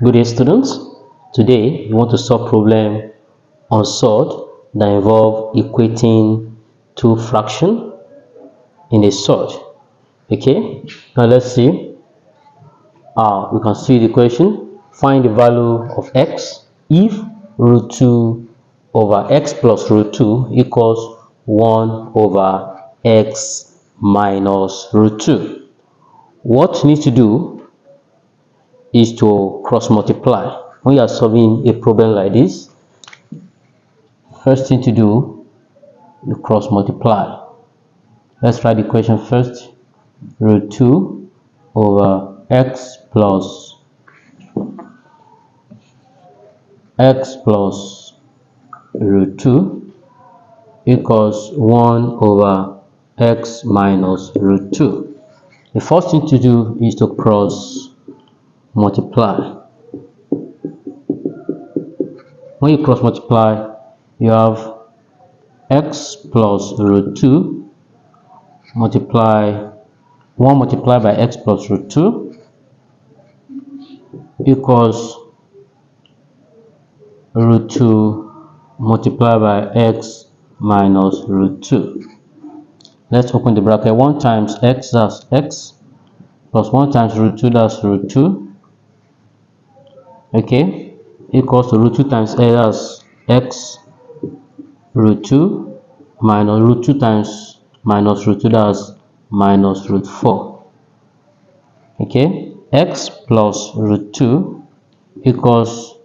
Good day, students. Today we want to solve problem on Surds that involve equating two fractions in a Surds. Okay, now let's see. We can see the question. Find the value of x if root 2 over x plus root 2 equals 1 over x minus root 2. What you need to do is to cross multiply. When you are solving a problem like this, first thing to do, you cross multiply. Let's write the equation first. Root 2 over x plus root 2 equals 1 over x minus root 2. The first thing to do is to cross multiply. When you cross multiply, you have x plus root 2 multiply 1 multiplied by x plus root 2 equals root 2 multiplied by x minus root 2. Let's open the bracket. 1 times x, that's x, plus 1 times root 2, that's root 2. Okay, equals to root 2 times x, that's x root 2 minus root 2 times minus root 2, that's minus root 4. Okay, x plus root 2 equals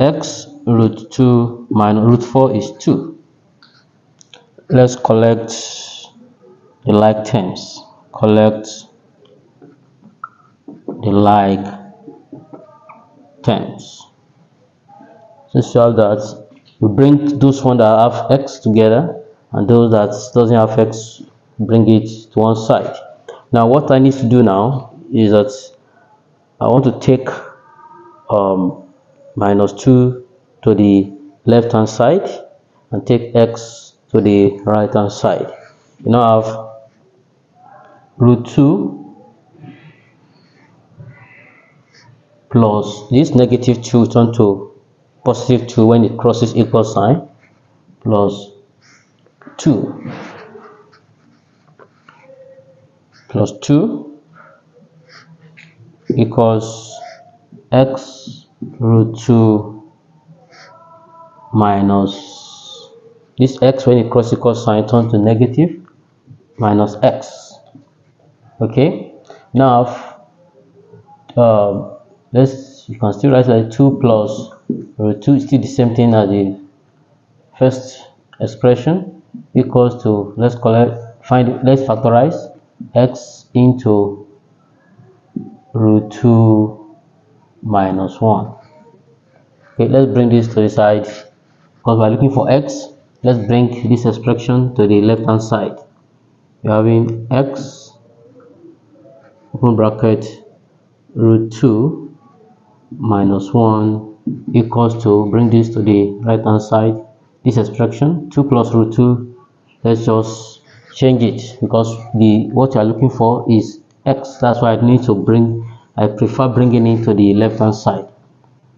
x root 2 minus root 4 is 2. Let's collect the like terms. Collect the like terms. So show that we bring those ones that have x together and those that doesn't have x, bring it to one side. Now what I need to do now is that I want to take minus 2 to the left hand side and take x to the right hand side. You now have root 2 plus this negative 2 turn to positive 2 when it crosses equal sign, plus 2 plus 2 equals x root 2 minus this x when it crosses equal sign turn to negative minus x. Okay, now you can still write like 2 plus root 2 is still the same thing as the first expression, equals to, let's factorize x into root 2 minus 1. Okay, let's bring this to the side because we're looking for x. Let's bring this expression to the left hand side. You're having x open bracket root 2 minus 1 equals to, bring this to the right hand side, this expression 2 plus root 2, let's just change it because what you are looking for is x. That's why I prefer bringing it to the left hand side.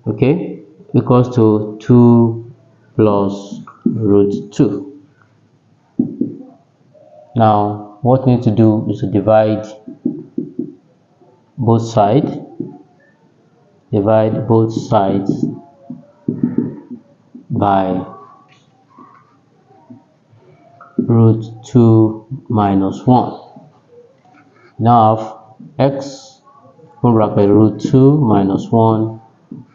Okay, equals to 2 plus root 2. Now what we need to do is to divide both sides. Divide both sides by root 2 minus 1. Now have x open bracket root 2 minus 1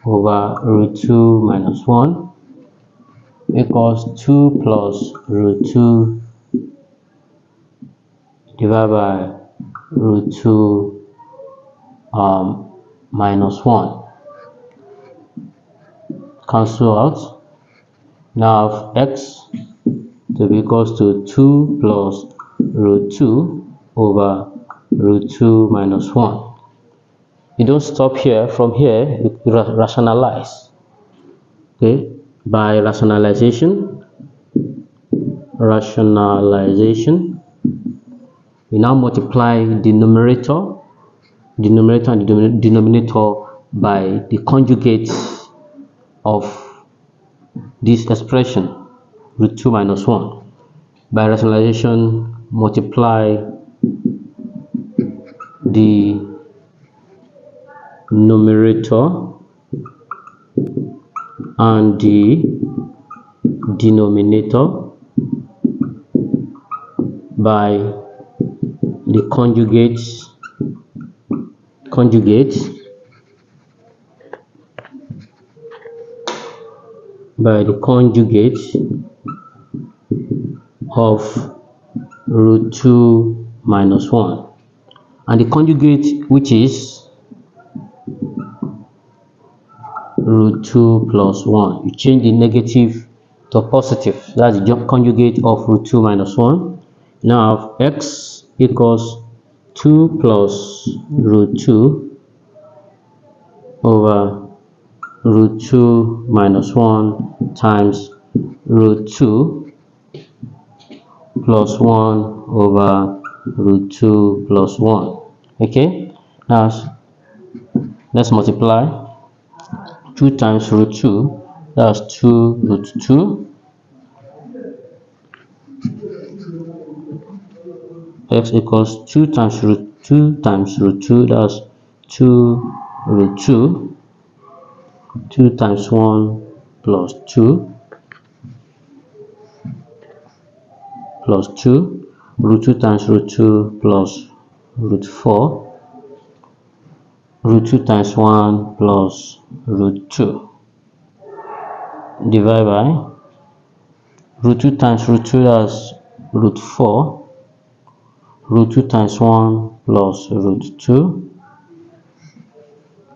over root 2 minus 1 equals 2 plus root 2 divided by root 2 minus 1. Cancel out. Now have x to be equals to 2 plus root 2 over root 2 minus 1. You don't stop here. From here you rationalize. Okay, by rationalization we now multiply the numerator and the denominator by the conjugate of this expression, root 2 minus 1. By rationalization, multiply the numerator and the denominator by the conjugate of root 2 minus 1, and the conjugate, which is root 2 plus 1, you change the negative to positive. That's the conjugate of root 2 minus 1. Now have x equals 2 plus root 2 over root 2 minus 1 times root 2 plus 1 over root 2 plus 1. Okay, now let's multiply. 2 times root 2, that's 2 root 2. X equals 2 times root 2 times root 2, that's 2 root 2. 2 times 1 plus 2 plus 2. Root 2 times root 2 plus root 4. Root 2 times 1 plus root 2. Divide by root 2 times root 2, that's root 4. Root 2 times 1 plus root 2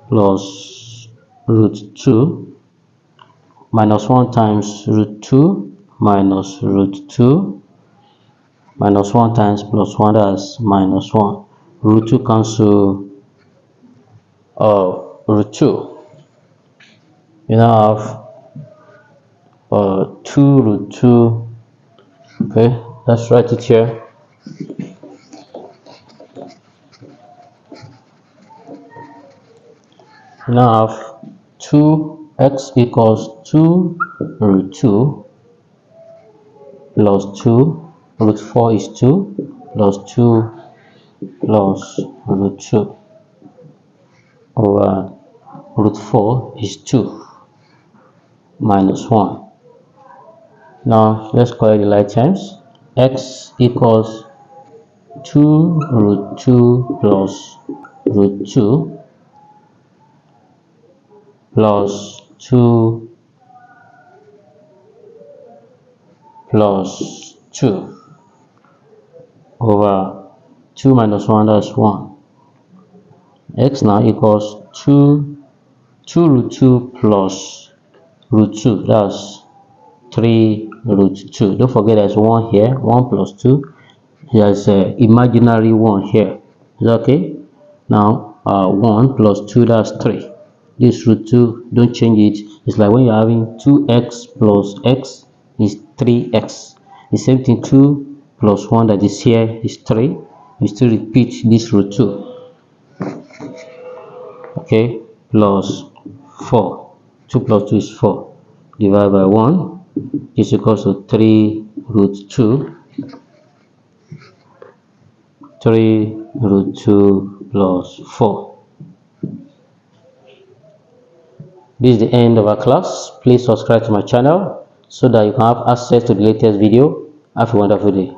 plus root 2 minus 1 times root 2 minus root 2 minus 1 times plus 1, that's minus 1. Root 2 cancel root 2. You now have 2 root 2. Okay, let's write it here. You now have 2x equals 2 root 2 plus 2, root 4 is 2, plus 2 plus root 2 over root 4 is 2 minus 1. Now let's collect the like terms. X equals 2 root 2 plus root 2 plus 2 plus 2 over 2 minus 1, that's 1. X now equals 2 root 2 plus root 2, that's 3 root 2. Don't forget there's 1 here, 1 plus 2. There's an imaginary 1 here. Is that okay? Now 1 plus 2, that's 3. This root 2, don't change it. It's like when you're having 2x plus x is 3x. The same thing, 2 plus 1 that is here is 3. You still repeat this root 2. Okay, plus 4. 2 plus 2 is 4. Divided by 1 is equals to 3 root 2. 3 root 2 plus 4. This is the end of our class. Please subscribe to my channel so that you can have access to the latest video. Have a wonderful day.